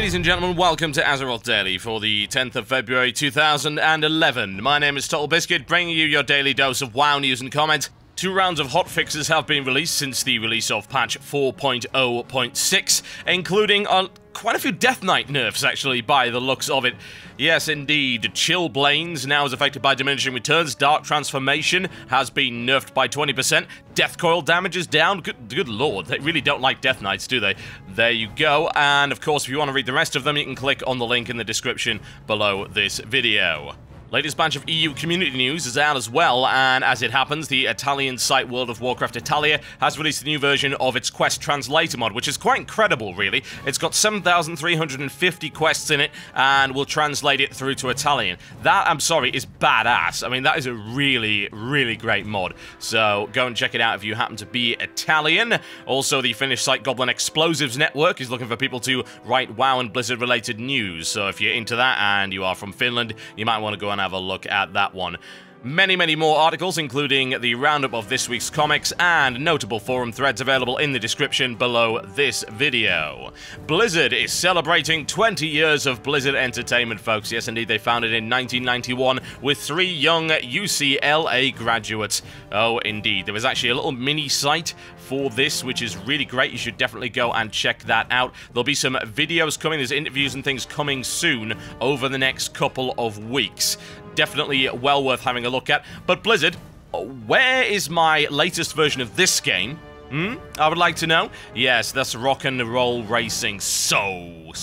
Ladies and gentlemen, welcome to Azeroth Daily for the 10th of February 2011. My name is TotalBiscuit, bringing you your daily dose of WoW news and comment. 2 rounds of hotfixes have been released since the release of patch 4.0.6, including quite a few Death Knight nerfs, actually, by the looks of it. Yes, indeed. Chill Blains now is affected by diminishing returns. Dark Transformation has been nerfed by 20%. Death Coil damage is down. Good lord, they really don't like Death Knights, do they? There you go. And, of course, if you want to read the rest of them, you can click on the link in the description below this video. Latest batch of EU community news is out as well, and as it happens, the Italian site World of Warcraft Italia has released a new version of its quest translator mod, which is quite incredible, really. It's got 7,350 quests in it, and will translate it through to Italian. That, I'm sorry, is badass. I mean, that is a really, really great mod. So, go and check it out if you happen to be Italian. Also, the Finnish site Goblin Explosives Network is looking for people to write WoW and Blizzard-related news. So, if you're into that and you are from Finland, you might want to go and have a look at that one. Many more articles, including the roundup of this week's comics and notable forum threads available in the description below this video. Blizzard is celebrating 20 years of Blizzard Entertainment, folks. Yes, indeed, they founded in 1991 with 3 young UCLA graduates. Oh, indeed. There was actually a little mini site for this, which is really great. You should definitely go and check that out. There'll be some videos coming. There's interviews and things coming soon over the next couple of weeks. Definitely well worth having a look at. But Blizzard, where is my latest version of this game? I would like to know. Yes, that's Rock and Roll Racing. So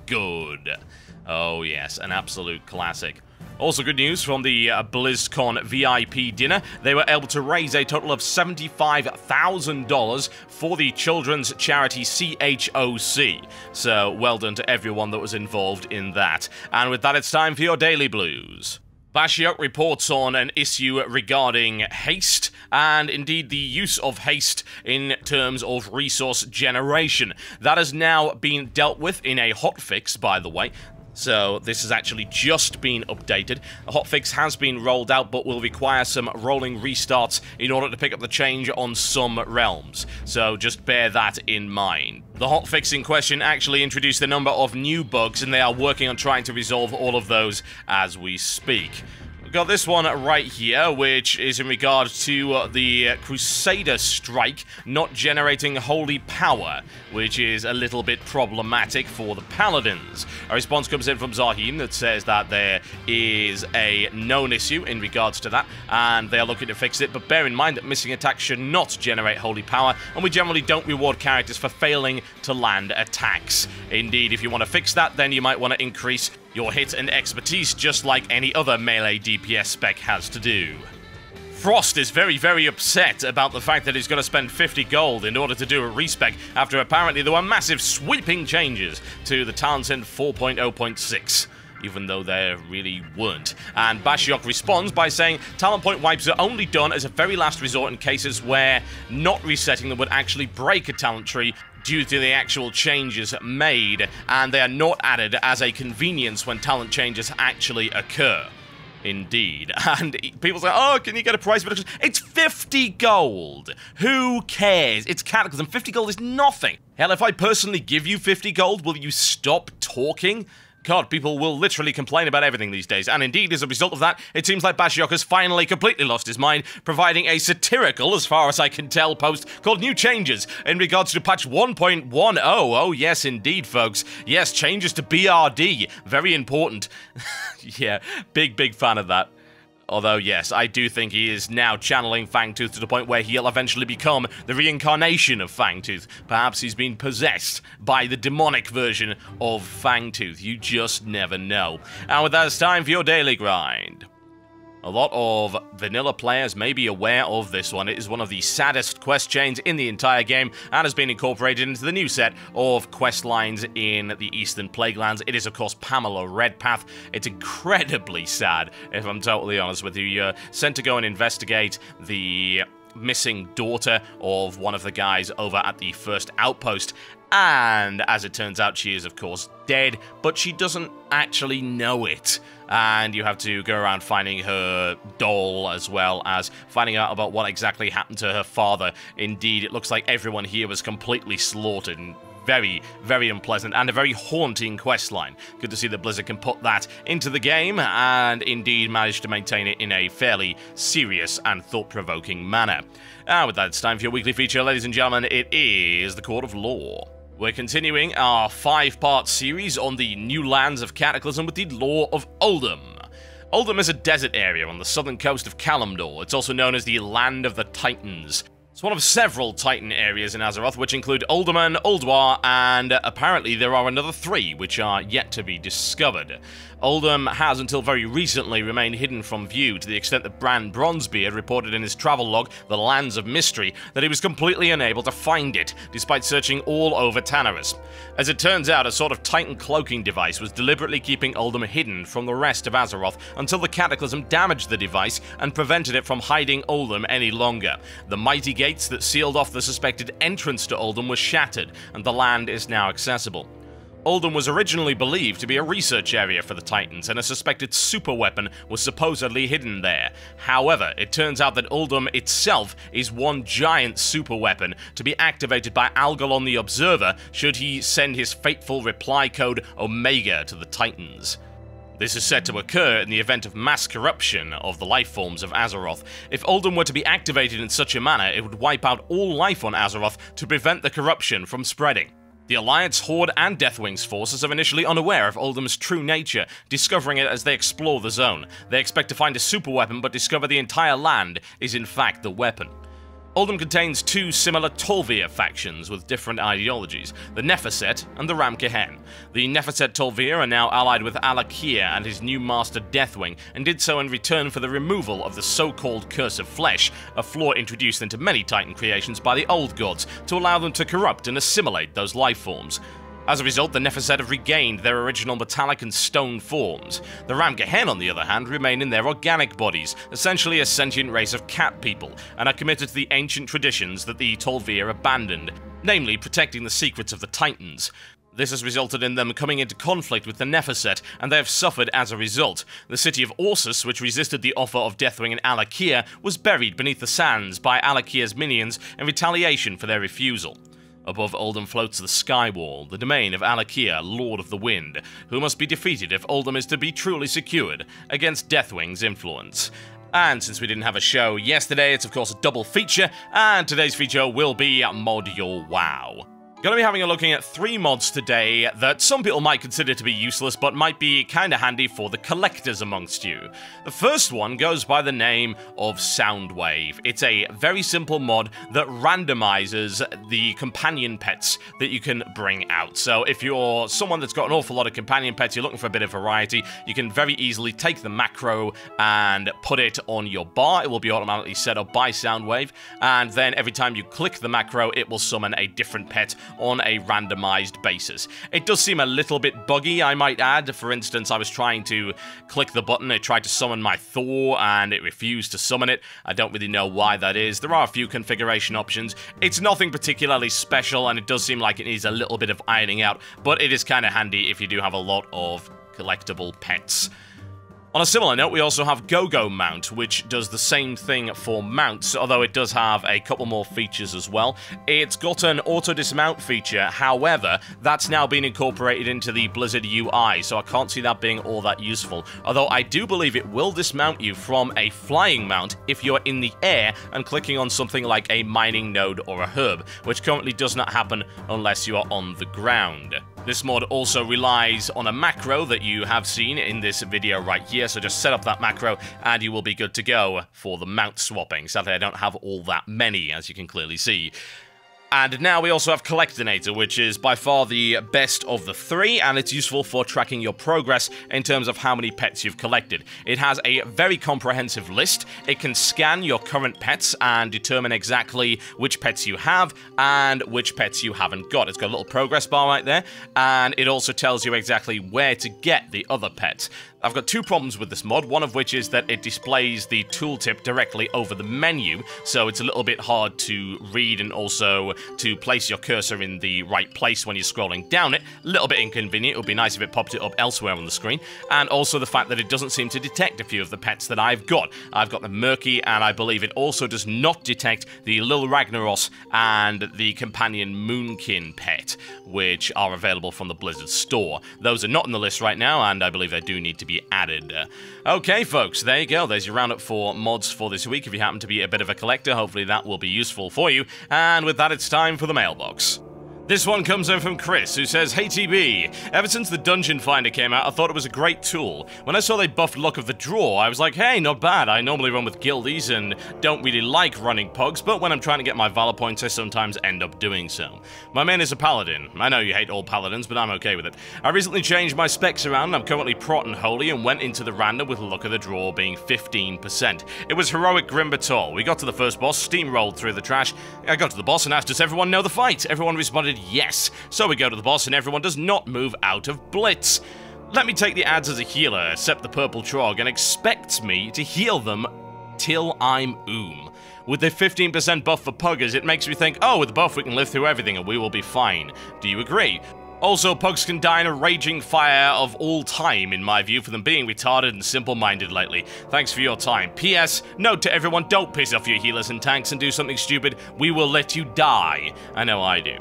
good. Oh yes, an absolute classic. Also good news from the BlizzCon VIP dinner. They were able to raise a total of $75,000 for the children's charity CHOC. So, well done to everyone that was involved in that. And with that, it's time for your Daily Blues. Bashiok reports on an issue regarding haste, and indeed the use of haste in terms of resource generation. That has now been dealt with in a hotfix, by the way. So this has actually just been updated. The hotfix has been rolled out, but will require some rolling restarts in order to pick up the change on some realms. So just bear that in mind. The hotfix in question actually introduced a number of new bugs, and they are working on trying to resolve all of those as we speak. Got this one right here, which is in regard to the Crusader strike not generating holy power, which is a little bit problematic for the paladins. A response comes in from Zarhym that says that there is a known issue in regards to that, and they are looking to fix it, but bear in mind that missing attacks should not generate holy power, and we generally don't reward characters for failing to land attacks. Indeed, if you want to fix that, then you might want to increase your hit and expertise, just like any other melee DPS spec has to do. Frost is very upset about the fact that he's going to spend 50 gold in order to do a respec after apparently there were massive sweeping changes to the talents in 4.0.6. Even though there really weren't. And Bashiok responds by saying talent point wipes are only done as a very last resort in cases where not resetting them would actually break a talent tree due to the actual changes made, and they are not added as a convenience when talent changes actually occur. Indeed. And people say, oh, can you get a price reduction? It's 50 gold! Who cares? It's Cataclysm. 50 gold is nothing. Hell, if I personally give you 50 gold, will you stop talking? God, people will literally complain about everything these days, and indeed, as a result of that, it seems like Bashiok has finally completely lost his mind, providing a satirical, as far as I can tell, post called New Changes in regards to patch 1.10. Oh, yes, indeed, folks. Yes, changes to BRD. Very important. Yeah, big fan of that. Although, yes, I do think he is now channeling Fangtooth to the point where he'll eventually become the reincarnation of Fangtooth. Perhaps he's been possessed by the demonic version of Fangtooth. You just never know. And with that, it's time for your daily grind. A lot of vanilla players may be aware of this one. It is one of the saddest quest chains in the entire game and has been incorporated into the new set of quest lines in the Eastern Plaguelands. It is, of course, Pamela Redpath. It's incredibly sad, if I'm totally honest with you. You're sent to go and investigate the missing daughter of one of the guys over at the first outpost. And as it turns out, she is, of course, dead, but she doesn't actually know it. And you have to go around finding her doll, as well as finding out about what exactly happened to her father. Indeed, it looks like everyone here was completely slaughtered in very, very unpleasant and a very haunting questline. Good to see that Blizzard can put that into the game and indeed manage to maintain it in a fairly serious and thought-provoking manner. With that, it's time for your weekly feature, ladies and gentlemen. It is the Court of Law. We're continuing our 5-part series on the new lands of Cataclysm with the Law of Uldum. Uldum is a desert area on the southern coast of Kalimdor. It's also known as the Land of the Titans. It's one of several Titan areas in Azeroth, which include Uldaman, Ulduar, and apparently there are another 3 which are yet to be discovered. Uldum has until very recently remained hidden from view, to the extent that Bran Bronzebeard reported in his travel log, The Lands of Mystery, that he was completely unable to find it, despite searching all over Tanaris. As it turns out, a sort of Titan cloaking device was deliberately keeping Uldum hidden from the rest of Azeroth until the Cataclysm damaged the device and prevented it from hiding Uldum any longer. The mighty gates that sealed off the suspected entrance to Uldum were shattered, and the land is now accessible. Uldum was originally believed to be a research area for the Titans, and a suspected superweapon was supposedly hidden there. However, it turns out that Uldum itself is one giant superweapon to be activated by Algalon the Observer should he send his fateful reply code Omega to the Titans. This is said to occur in the event of mass corruption of the life forms of Azeroth. If Uldum were to be activated in such a manner, it would wipe out all life on Azeroth to prevent the corruption from spreading. The Alliance, Horde, and Deathwing's forces are initially unaware of Uldum's true nature, discovering it as they explore the zone. They expect to find a superweapon, but discover the entire land is in fact the weapon. Uldum contains 2 similar Tol'vir factions with different ideologies, the Nephicet and the Ramkehen. The Nephicet Tol'vir are now allied with Alakia and his new master Deathwing, and did so in return for the removal of the so-called Curse of Flesh, a flaw introduced into many Titan creations by the Old Gods to allow them to corrupt and assimilate those life forms. As a result, the Nephicet have regained their original metallic and stone forms. The Ramkehen, on the other hand, remain in their organic bodies, essentially a sentient race of cat people, and are committed to the ancient traditions that the Tol'vir abandoned, namely protecting the secrets of the Titans. This has resulted in them coming into conflict with the Nephicet, and they have suffered as a result. The city of Orsus, which resisted the offer of Deathwing and Alakia, was buried beneath the sands by Alakia's minions in retaliation for their refusal. Above Uldum floats the Skywall, the domain of Alakia, Lord of the Wind, who must be defeated if Uldum is to be truly secured against Deathwing's influence. And since we didn't have a show yesterday, it's of course a double feature, and today's feature will be Mod Your WoW. Gonna be having a looking at 3 mods today that some people might consider to be useless, but might be kinda handy for the collectors amongst you. The first one goes by the name of Soundwave. It's a very simple mod that randomizes the companion pets that you can bring out. So if you're someone that's got an awful lot of companion pets, you're looking for a bit of variety, you can very easily take the macro and put it on your bar. It will be automatically set up by Soundwave, and then every time you click the macro, it will summon a different pet on a randomized basis. It does seem a little bit buggy, I might add. For instance, I was trying to click the button, it tried to summon my Thor, and it refused to summon it. I don't really know why that is. There are a few configuration options. It's nothing particularly special, and it does seem like it needs a little bit of ironing out, but it is kind of handy if you do have a lot of collectible pets. On a similar note, we also have Go-Go Mount, which does the same thing for mounts, although it does have a couple more features as well. It's got an auto-dismount feature, however, that's now been incorporated into the Blizzard UI, so I can't see that being all that useful. Although I do believe it will dismount you from a flying mount if you're in the air and clicking on something like a mining node or a herb, which currently does not happen unless you are on the ground. This mod also relies on a macro that you have seen in this video right here, so just set up that macro and you will be good to go for the mount swapping. Sadly, I don't have all that many, as you can clearly see. And now we also have Collectinator, which is by far the best of the 3, and it's useful for tracking your progress in terms of how many pets you've collected. It has a very comprehensive list. It can scan your current pets and determine exactly which pets you have and which pets you haven't got. It's got a little progress bar right there, and it also tells you exactly where to get the other pets. I've got two problems with this mod, one of which is that it displays the tooltip directly over the menu, so it's a little bit hard to read and also to place your cursor in the right place when you're scrolling down it. A little bit inconvenient. It would be nice if it popped it up elsewhere on the screen. And also the fact that it doesn't seem to detect a few of the pets that I've got. I've got the Murky, and I believe it also does not detect the Lil Ragnaros and the companion Moonkin pet, which are available from the Blizzard store. Those are not in the list right now, and I believe they do need to be added. Okay, folks, there you go. There's your roundup for mods for this week. If you happen to be a bit of a collector, hopefully that will be useful for you. And with that, it's time for the mailbox. This one comes in from Chris, who says, "Hey TB, ever since the Dungeon Finder came out, I thought it was a great tool. When I saw they buffed Luck of the Draw, I was like, hey, not bad. I normally run with guildies and don't really like running pugs, but when I'm trying to get my Valor points, I sometimes end up doing so. My main is a Paladin. I know you hate all Paladins, but I'm okay with it. I recently changed my specs around, and I'm currently Prot and Holy, and went into the random with Luck of the Draw being 15%. It was Heroic Grim Batal. We got to the first boss, steamrolled through the trash. I got to the boss and asked, does everyone know the fight? Everyone responded, yes. So we go to the boss and everyone does not move out of Blitz. Let me take the ads as a healer, except the Purple Trog, and expects me to heal them till I'm With the 15% buff for Puggers, it makes me think, oh, with the buff we can live through everything and we will be fine. Do you agree? Also, pugs can die in a raging fire of all time, in my view, for them being retarded and simple-minded lately. Thanks for your time. P.S. Note to everyone, don't piss off your healers and tanks and do something stupid. We will let you die. I know I do.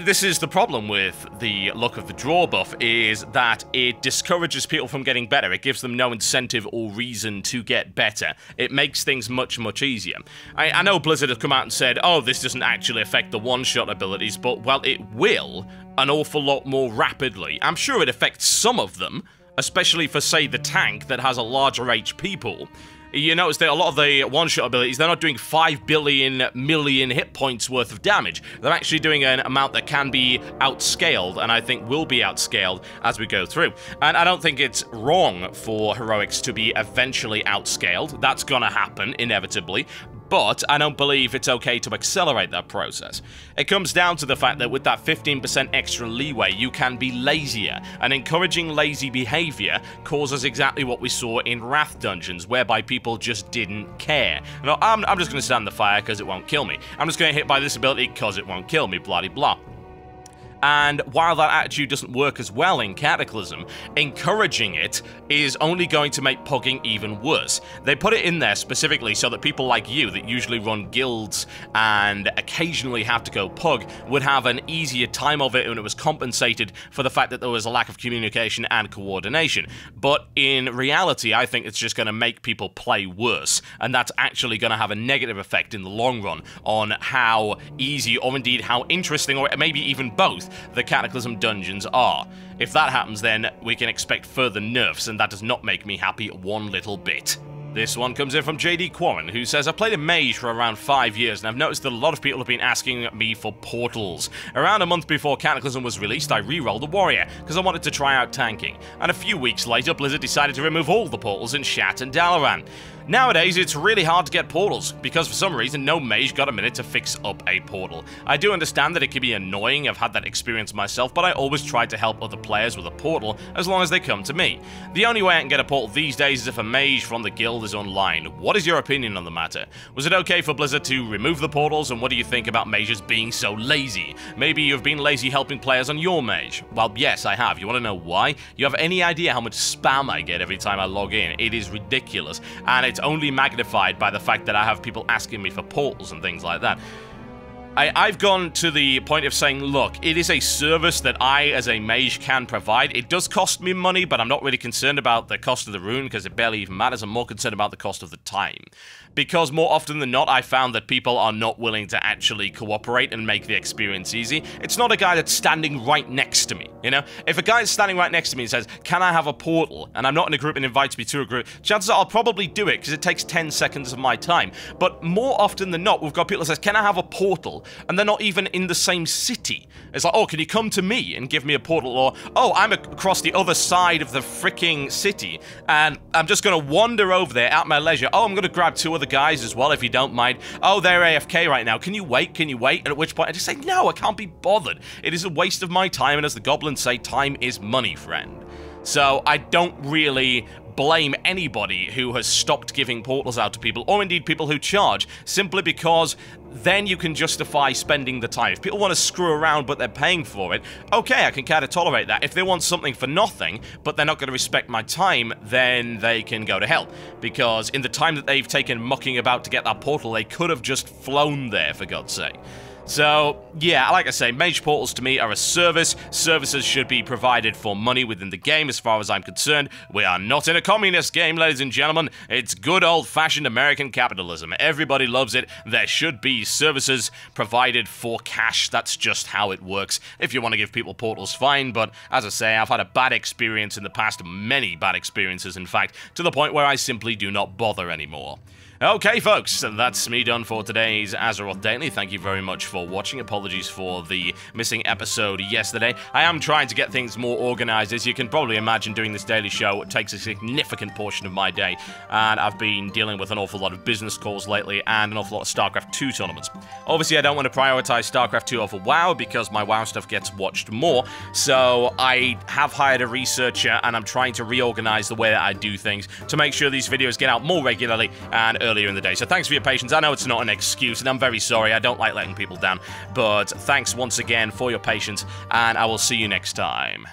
This is the problem with the Luck of the Draw buff, is that it discourages people from getting better. It gives them no incentive or reason to get better. It makes things much, much easier. I know Blizzard have come out and said, oh, this doesn't actually affect the one-shot abilities, but, well, it will an awful lot more rapidly. I'm sure it affects some of them, especially for, say, the tank that has a larger HP pool. You notice that a lot of the one-shot abilities, they're not doing 5 billion million hit points worth of damage. They're actually doing an amount that can be outscaled, and I think will be outscaled as we go through. And I don't think it's wrong for heroics to be eventually outscaled. That's gonna happen, inevitably. But I don't believe it's okay to accelerate that process. It comes down to the fact that with that 15% extra leeway, you can be lazier, and encouraging lazy behavior causes exactly what we saw in Wrath dungeons, whereby people just didn't care. No, I'm just going to stand the fire because it won't kill me. I'm just going to hit by this ability because it won't kill me, blah-de-blah. And while that attitude doesn't work as well in Cataclysm, encouraging it is only going to make pugging even worse. They put it in there specifically so that people like you that usually run guilds and occasionally have to go pug would have an easier time of it, and it was compensated for the fact that there was a lack of communication and coordination. But in reality, I think it's just going to make people play worse, and that's actually going to have a negative effect in the long run on how easy, or indeed how interesting, or maybe even both, the Cataclysm dungeons are. If that happens, then we can expect further nerfs, and that does not make me happy one little bit. This one comes in from JD Quarren, who says, I played a mage for around 5 years, and I've noticed that a lot of people have been asking me for portals. Around a month before Cataclysm was released, I re-rolled a warrior, because I wanted to try out tanking. And a few weeks later, Blizzard decided to remove all the portals in Shat and Dalaran. Nowadays, it's really hard to get portals, because for some reason, no mage got a minute to fix up a portal. I do understand that it can be annoying, I've had that experience myself, but I always try to help other players with a portal, as long as they come to me. The only way I can get a portal these days is if a mage from the guild is online. What is your opinion on the matter? Was it okay for Blizzard to remove the portals, and what do you think about mages being so lazy? Maybe you've been lazy helping players on your mage. Well, yes, I have. You want to know why? You have any idea how much spam I get every time I log in? It is ridiculous, and it's only magnified by the fact that I have people asking me for portals and things like that. I've gone to the point of saying, look, it is a service that I, as a mage, can provide. It does cost me money, but I'm not really concerned about the cost of the rune, because it barely even matters. I'm more concerned about the cost of the time. Because more often than not, I found that people are not willing to actually cooperate and make the experience easy. It's not a guy that's standing right next to me, you know? If a guy is standing right next to me and says, can I have a portal? And I'm not in a group and invites me to a group, chances are I'll probably do it, because it takes 10 seconds of my time. But more often than not, we've got people that says, can I have a portal? And they're not even in the same city. It's like, oh, can you come to me and give me a portal? Or, oh, I'm across the other side of the freaking city, and I'm just going to wander over there at my leisure. Oh, I'm going to grab 2 other guys as well, if you don't mind. Oh, they're AFK right now. Can you wait? Can you wait? And at which point I just say, no, I can't be bothered. It is a waste of my time, and as the goblins say, time is money, friend. So I don't really blame anybody who has stopped giving portals out to people, or indeed people who charge, simply because then you can justify spending the time. If people want to screw around but they're paying for it, okay, I can kind of tolerate that. If they want something for nothing, but they're not going to respect my time, then they can go to hell. Because in the time that they've taken mucking about to get that portal, they could have just flown there, for God's sake. So, yeah, like I say, mage portals to me are a service. Services should be provided for money within the game, as far as I'm concerned. We are not in a communist game, ladies and gentlemen. It's good old-fashioned American capitalism. Everybody loves it. There should be services provided for cash. That's just how it works. If you want to give people portals, fine, but as I say, I've had a bad experience in the past, many bad experiences, in fact, to the point where I simply do not bother anymore. Okay, folks, that's me done for today's Azeroth Daily. Thank you very much for watching. Apologies for the missing episode yesterday. I am trying to get things more organized. As you can probably imagine, doing this daily show takes a significant portion of my day, and I've been dealing with an awful lot of business calls lately and an awful lot of StarCraft 2 tournaments. Obviously, I don't want to prioritize StarCraft 2 over WoW because my WoW stuff gets watched more, so I have hired a researcher, and I'm trying to reorganize the way that I do things to make sure these videos get out more regularly and earlier in the day. So thanks for your patience. I know it's not an excuse, and I'm very sorry. I don't like letting people down, but thanks once again for your patience, and I will see you next time.